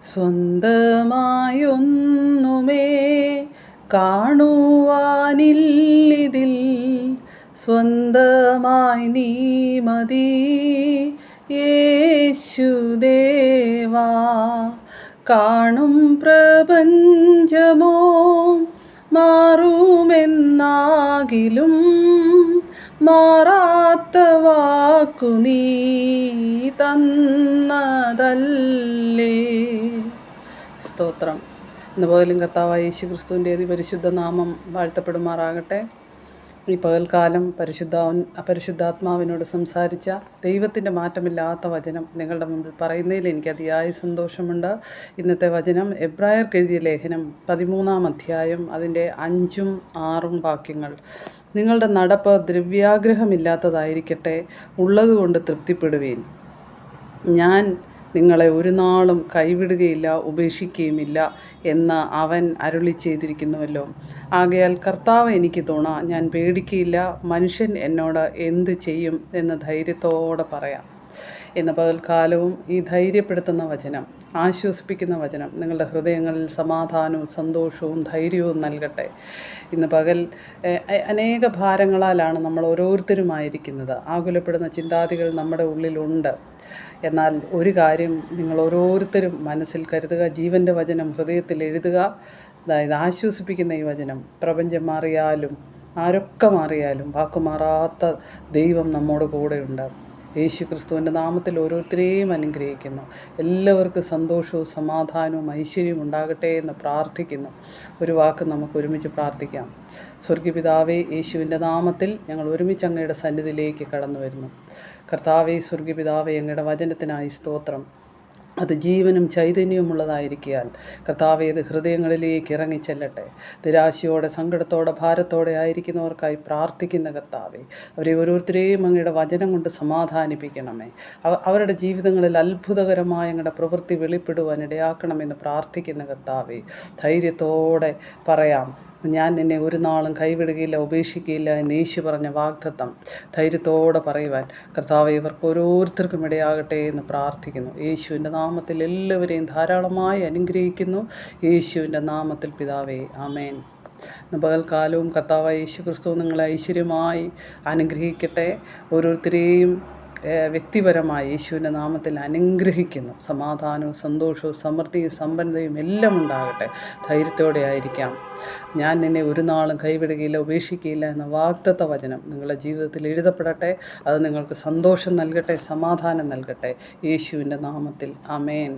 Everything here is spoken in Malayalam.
സ്വന്തമായൊന്നുമേ കാണുവാനില്ലിതിൽ, സ്വന്തമായി നീ മതി യേശുദേവാ. കാണും പ്രപഞ്ചമോ മാറുമെന്നാകിലും, മാറാത്ത വാക്കു നീ തന്നതല്ലേ. സ്തോത്രം. ഇന്ന് പകലും കർത്താവായ യേശു ക്രിസ്തുവിൻ്റെ അതിപരിശുദ്ധ നാമം വാഴ്ത്തപ്പെടുമാറാകട്ടെ. ഈ പകൽക്കാലം പരിശുദ്ധാത്മാവിനോട് സംസാരിച്ച ദൈവത്തിൻ്റെ മാറ്റമില്ലാത്ത വചനം നിങ്ങളുടെ മുമ്പിൽ പറയുന്നതിൽ എനിക്ക് അതിയായ സന്തോഷമുണ്ട്. ഇന്നത്തെ വചനം എബ്രായർക്ക് എഴുതിയ ലേഖനം 13-ാം അധ്യായം അതിൻ്റെ 5-ഉം 6-ഉം വാക്യങ്ങൾ. നിങ്ങളുടെ നടപ്പ് ദ്രവ്യാഗ്രഹമില്ലാത്തതായിരിക്കട്ടെ, ഉള്ളതുകൊണ്ട് തൃപ്തിപ്പെടുവീൻ. ഞാൻ നിങ്ങളെ ഒരു നാളും കൈവിടുകയില്ല, ഉപേക്ഷിക്കുകയുമില്ല എന്ന് അവൻ അരുളി ചെയ്തിരിക്കുന്നുവല്ലോ. ആകയാൽ കർത്താവ് എനിക്ക് തുണ, ഞാൻ പേടിക്കുകയില്ല. മനുഷ്യൻ എന്നോട് എന്ത് ചെയ്യും എന്ന് ധൈര്യത്തോടെ പറയാം. ഇന്ന് പകൽക്കാലവും ഈ ധൈര്യപ്പെടുത്തുന്ന വചനം, ആശ്വസിപ്പിക്കുന്ന വചനം നിങ്ങളുടെ ഹൃദയങ്ങളിൽ സമാധാനവും സന്തോഷവും ധൈര്യവും നൽകട്ടെ. ഇന്ന് പകൽ അനേക ഭാരങ്ങളാലാണ് നമ്മൾ ഓരോരുത്തരുമായിരിക്കുന്നത്. ആകുലപ്പെടുന്ന ചിന്താതികൾ നമ്മുടെ ഉള്ളിലുണ്ട്. എന്നാൽ ഒരു കാര്യം നിങ്ങൾ ഓരോരുത്തരും മനസ്സിൽ കരുതുക, ജീവൻ്റെ വചനം ഹൃദയത്തിൽ എഴുതുക. അതായത് ആശ്വസിപ്പിക്കുന്ന ഈ വചനം, പ്രപഞ്ചം മാറിയാലും ആരൊക്കെ മാറിയാലും വാക്കുമാറാത്ത ദൈവം നമ്മോട് കൂടെയുണ്ട്. യേശു ക്രിസ്തുവിൻ്റെ നാമത്തിൽ ഓരോരുത്തരെയും അനുഗ്രഹിക്കുന്നു. എല്ലാവർക്കും സന്തോഷവും സമാധാനവും ഐശ്വര്യവും ഉണ്ടാകട്ടെ എന്ന് പ്രാർത്ഥിക്കുന്നു. ഒരു വാക്ക് നമുക്ക് ഒരുമിച്ച് പ്രാർത്ഥിക്കാം. സ്വർഗീയപിതാവേ, യേശുവിൻ്റെ നാമത്തിൽ ഞങ്ങൾ ഒരുമിച്ച് അങ്ങയുടെ സന്നിധിയിലേക്ക് കടന്നു വരുന്നു. കർത്താവേ, സ്വർഗീയപിതാവേ, അങ്ങയുടെ വചനത്തിനായി സ്തോത്രം. അത് ജീവനും ചൈതന്യവുമുള്ളതായിരിക്കാൻ കർത്താവേ, അത് ഹൃദയങ്ങളിലേക്ക് ഇറങ്ങിച്ചെല്ലട്ടെ. നിരാശയോടെ സങ്കടത്തോടെ ഭാരത്തോടെ ആയിരിക്കുന്നവർക്കായി പ്രാർത്ഥിക്കുന്ന കർത്താവേ, അവരെ ഓരോരുത്തരെയും അങ്ങയുടെ വചനം കൊണ്ട് സമാധാനിപ്പിക്കണമേ. അവരുടെ ജീവിതങ്ങളിൽ അത്ഭുതകരമായ അങ്ങയുടെ പ്രവൃത്തി വെളിപ്പെടുവാൻ ഇടയാക്കണമെന്ന് പ്രാർത്ഥിക്കുന്ന കർത്താവേ, ധൈര്യത്തോടെ പറയാം, ഞാൻ നിന്നെ ഒരു നാളും കൈവിടുകയില്ല, ഉപേക്ഷിക്കുകയില്ല എന്ന് യേശു പറഞ്ഞ വാഗ്ദത്തം ധൈര്യത്തോടെ പറയുവാൻ കർത്താവേ, ഇവർക്ക് ഓരോരുത്തർക്കും ഇടയാകട്ടെ എന്ന് പ്രാർത്ഥിക്കുന്നു. യേശുവിൻ്റെ നാമത്തിൽ എല്ലാവരെയും ധാരാളമായി അനുഗ്രഹിക്കുന്നു. യേശുവിൻ്റെ നാമത്തിൽ പിതാവേ, ആമേൻ. പകൽക്കാലവും കർത്താവായ യേശു ക്രിസ്തു നിങ്ങളെ ഐശ്വര്യമായി അനുഗ്രഹിക്കട്ടെ. ഓരോരുത്തരെയും വ്യക്തിപരമായി യേശുവിൻ്റെ നാമത്തിൽ അനുഗ്രഹിക്കുന്നു. സമാധാനവും സന്തോഷവും സമൃദ്ധിയും സമ്പന്നതയും എല്ലാം ഉണ്ടാകട്ടെ. ധൈര്യത്തോടെ ആയിരിക്കാം. ഞാൻ നിന്നെ ഒരു നാളും കൈവിടുകയില്ല, ഉപേക്ഷിക്കുകയില്ല എന്ന വാഗ്ദത്ത വചനം നിങ്ങളുടെ ജീവിതത്തിൽ എഴുതപ്പെടട്ടെ. അത് നിങ്ങൾക്ക് സന്തോഷം നൽകട്ടെ, സമാധാനം നൽകട്ടെ. യേശുവിൻ്റെ നാമത്തിൽ ആമേൻ.